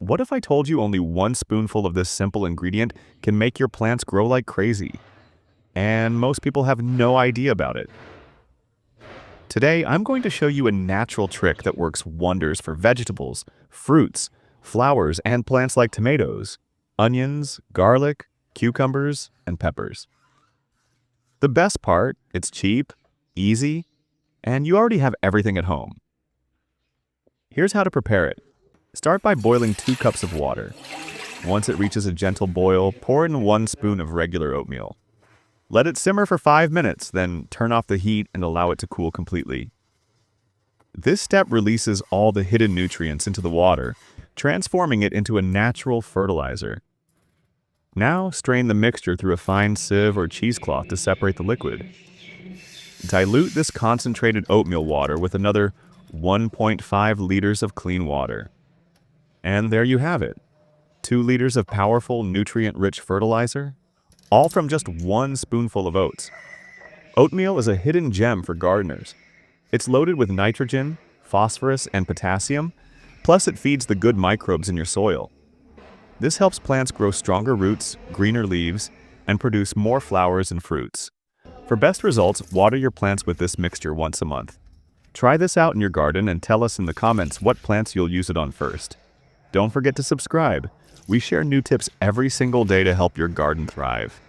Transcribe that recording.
What if I told you only one spoonful of this simple ingredient can make your plants grow like crazy? And most people have no idea about it. Today, I'm going to show you a natural trick that works wonders for vegetables, fruits, flowers, and plants like tomatoes, onions, garlic, cucumbers, and peppers. The best part, it's cheap, easy, and you already have everything at home. Here's how to prepare it. Start by boiling 2 cups of water. Once it reaches a gentle boil, pour in 1 spoon of regular oatmeal. Let it simmer for 5 minutes, then turn off the heat and allow it to cool completely. This step releases all the hidden nutrients into the water, transforming it into a natural fertilizer. Now, strain the mixture through a fine sieve or cheesecloth to separate the liquid. Dilute this concentrated oatmeal water with another 1.5 liters of clean water. And there you have it. 2 liters of powerful, nutrient-rich fertilizer, all from just 1 spoonful of oats. Oatmeal is a hidden gem for gardeners. It's loaded with nitrogen, phosphorus, and potassium, plus it feeds the good microbes in your soil. This helps plants grow stronger roots, greener leaves, and produce more flowers and fruits. For best results, water your plants with this mixture once a month. Try this out in your garden and tell us in the comments what plants you'll use it on first. Don't forget to subscribe. We share new tips every single day to help your garden thrive.